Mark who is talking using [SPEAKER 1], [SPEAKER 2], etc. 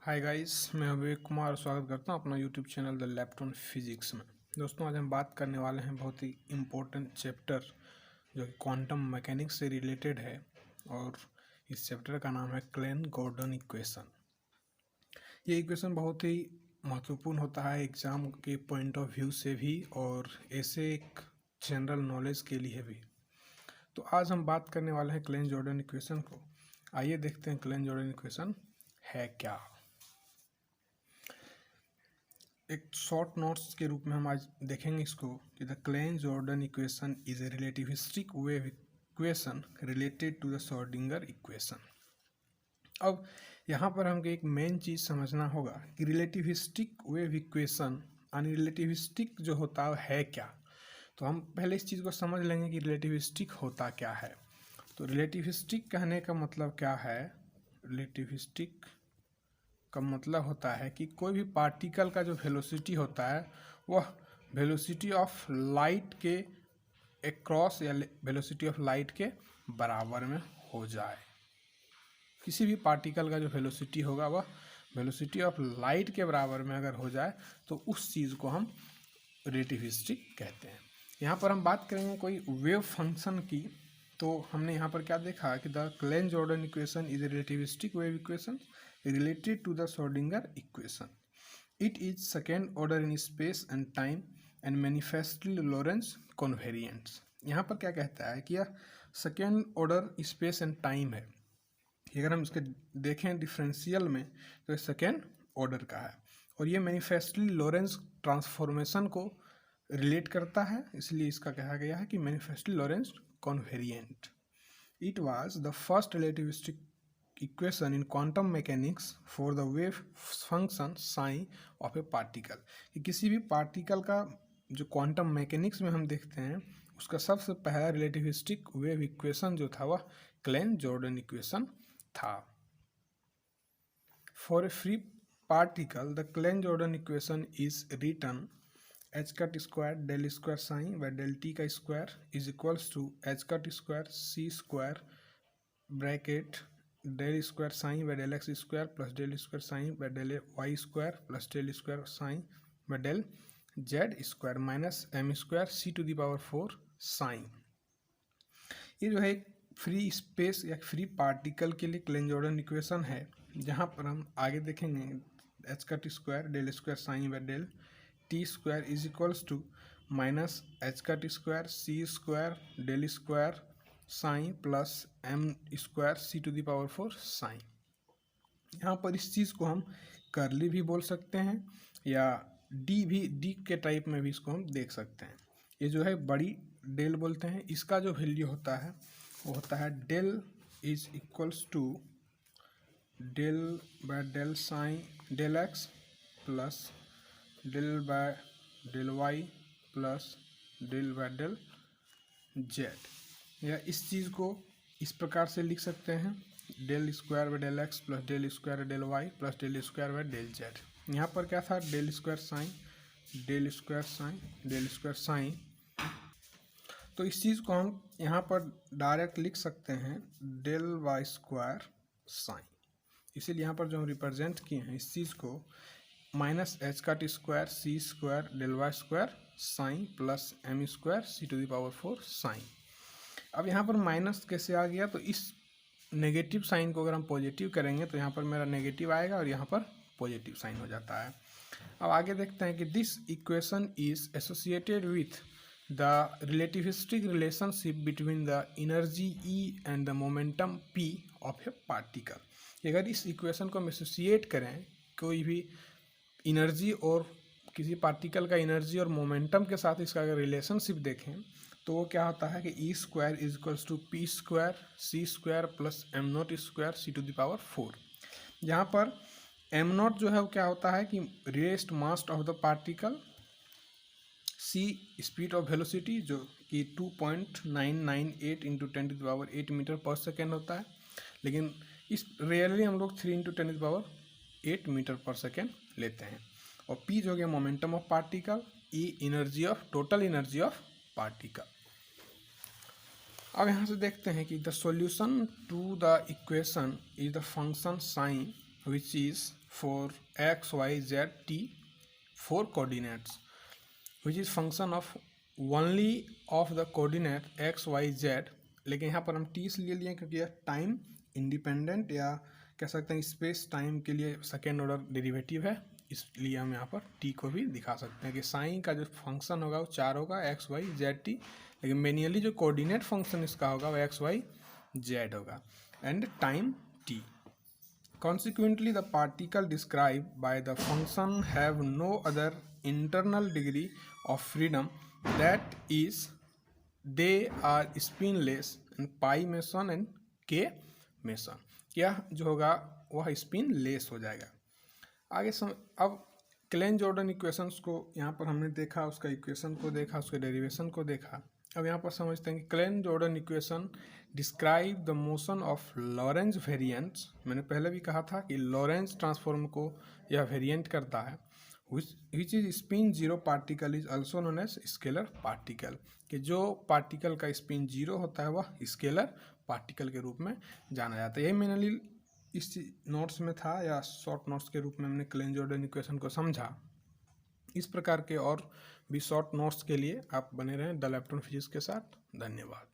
[SPEAKER 1] Hi guys, मैं विवेक कुमार स्वागत करता हूं अपना यूट्यूब चैनल द लैप्टॉन फिजिक्स में। दोस्तों, आज हम बात करने वाले हैं बहुत ही इम्पोर्टेंट चैप्टर जो कि क्वांटम मैकेनिक्स से रिलेटेड है और इस चैप्टर का नाम है क्लेन गॉर्डन इक्वेशन। ये इक्वेशन बहुत ही महत्वपूर्ण होता है एग्जाम के पॉइंट ऑफ व्यू से भी और ऐसे एक जनरल नॉलेज के लिए भी। तो आज हम बात करने वाले हैं क्लेन जॉर्डन इक्वेशन को। आइए देखते हैं क्लेन जॉर्डन इक्वेशन है क्या। एक शॉर्ट नोट्स के रूप में हम आज देखेंगे इसको कि the Klein Gordon equation is a relativistic wave equation related to the Schrodinger equation. अब यहाँ पर हमको एक मेन चीज़ समझना होगा कि रिलेटिविस्टिक वेव इक्वेशन यानी रिलेटिविस्टिक जो होता है क्या। तो हम पहले इस चीज़ को समझ लेंगे कि रिलेटिविस्टिक होता क्या है। तो रिलेटिविस्टिक कहने का मतलब क्या है। रिलेटिविस्टिक का मतलब होता है कि कोई भी पार्टिकल का जो वेलोसिटी होता है वह वेलोसिटी ऑफ लाइट के अक्रॉस या वेलोसिटी ऑफ लाइट के बराबर में हो जाए। किसी भी पार्टिकल का जो वेलोसिटी होगा वह वेलोसिटी ऑफ लाइट के बराबर में अगर हो जाए तो उस चीज़ को हम रिलेटिविस्टिक कहते हैं। यहाँ पर हम बात करेंगे कोई वेव फंक्शन की। तो हमने यहाँ पर क्या देखा कि the Klein Gordon equation is a relativistic wave equation related to the Schrodinger equation. It is second order in space and time and manifestly Lorentz covariance. यहाँ पर क्या कहता है कि यह second order space and time है। अगर हम इसके देखें डिफरेंशियल में तो सेकेंड ऑर्डर का है और ये मैनिफेस्टली लॉरेंस ट्रांसफॉर्मेशन को रिलेट करता है, इसलिए इसका कहा गया है कि manifestly Lorentz covariant. It was the first relativistic equation in quantum mechanics for the wave function psi of a particle. कि किसी भी पार्टिकल का जो क्वांटम मैकेनिक्स में हम देखते हैं उसका सबसे पहला रिलेटिविस्टिक वेव इक्वेशन जो था वह क्लेन जॉर्डन इक्वेशन था। For a free particle the Klein Gordon equation is written h cut square del square psi by del t का square is equals to h cut square C square bracket del square psi by del x square plus del square psi by del Y square plus del square psi by del z square minus m square C to the power 4 sign. ये जो है free space या free particle के लिए Klein Gordon equation है, जहाँ पर हम आगे देखेंगे H cut square del square psi by del T square is equals to minus H cut square C square del square psi plus M square C to the power 4 psi. यहाँ पर इस चीज़ को हम कर्ली भी बोल सकते हैं या डी के टाइप में भी इसको हम देख सकते हैं। ये जो है बड़ी डेल बोलते हैं। इसका जो वैल्यू होता है वो होता है del is equals to del by del psi del X plus del by del Y plus del by del Z. या इस चीज़ को इस प्रकार से लिख सकते हैं del square by del X plus del square del Y plus del square by del Z. यहाँ पर क्या था del square psi del square psi del square psi. तो इस चीज़ को हम यहाँ पर डायरेक्ट लिख सकते हैं डेल वाई स्क्वायर साइन। इसीलिए यहाँ पर जो हम रिप्रेजेंट किए हैं इस चीज़ को minus H cut square C square del Y square psi plus M square C to the power 4 psi. अब यहाँ पर माइनस कैसे आ गया, तो इस नेगेटिव साइन को अगर हम पॉजिटिव करेंगे तो यहाँ पर मेरा नेगेटिव आएगा और यहाँ पर पॉजिटिव साइन हो जाता है। अब आगे देखते हैं कि this equation is associated with the relativistic relationship between the energy E and the momentum P of a particle. अगर इस इक्वेशन को हम एसोसिएट करें कोई भी एनर्जी और किसी पार्टिकल का एनर्जी और मोमेंटम के साथ इसका अगर रिलेशनशिप देखें तो वो क्या होता है कि e square is equals to p square C square plus m not square C to the power 4। जहाँ पर एम नॉट जो है वो क्या होता है कि rest mass of the particle, C speed of velocity जो कि 2.998 into 10 to the power 8 metre per second होता है, लेकिन इस रेयरली हम लोग 3 into 10 to the power 8 metre per second लेते हैं। और पी जो गया momentum of particle, E energy of total energy of particle. अब यहाँ से देखते हैं कि the solution to the equation is the function psi which is for x, y, z, t 4 coordinates which is function of only of the coordinate x, y, z। लेकिन यहाँ पर हम t इसलिए लिए क्योंकि यह टाइम इंडिपेंडेंट या कह सकते हैं स्पेस टाइम के लिए सेकेंड ऑर्डर डेरिवेटिव है, इसलिए हम यहाँ पर t को भी दिखा सकते हैं कि साइन का जो फंक्शन होगा वो 4 होगा x, y, z, t, लेकिन मेनियली जो कोऑर्डिनेट फंक्शन इसका होगा वो x, y, z होगा and time t। Consequently, the particle described by the function have no other internal degree of freedom, that is, they are spinless and pi meson and k meson। यह जो होगा वह spin less हो जाएगा। आगे अब Klein Jordan equations को यहाँ पर हमने देखा, उसका इक्वेशन को देखा, उसके डेरिवेशन को देखा। अब यहाँ पर समझते हैं कि Klein Gordon equation describe the motion of Lorentz variants. मैंने पहले भी कहा था कि लॉरेंज ट्रांसफॉर्म को यह वेरिएंट करता है, which is spin zero particle is also known as scalar particle, कि जो पार्टिकल का स्पिन जीरो होता है वह स्केलर पार्टिकल के रूप में जाना जाता है। यही मेनली इस नोट्स में था या शॉर्ट नोट्स के रूप में हमने क्लेन जॉर्डन इक्वेशन को समझा। इस प्रकार के और भी शॉर्ट नोट्स के लिए आप बने रहें द लैप्टॉन फिजिक्स के साथ। धन्यवाद।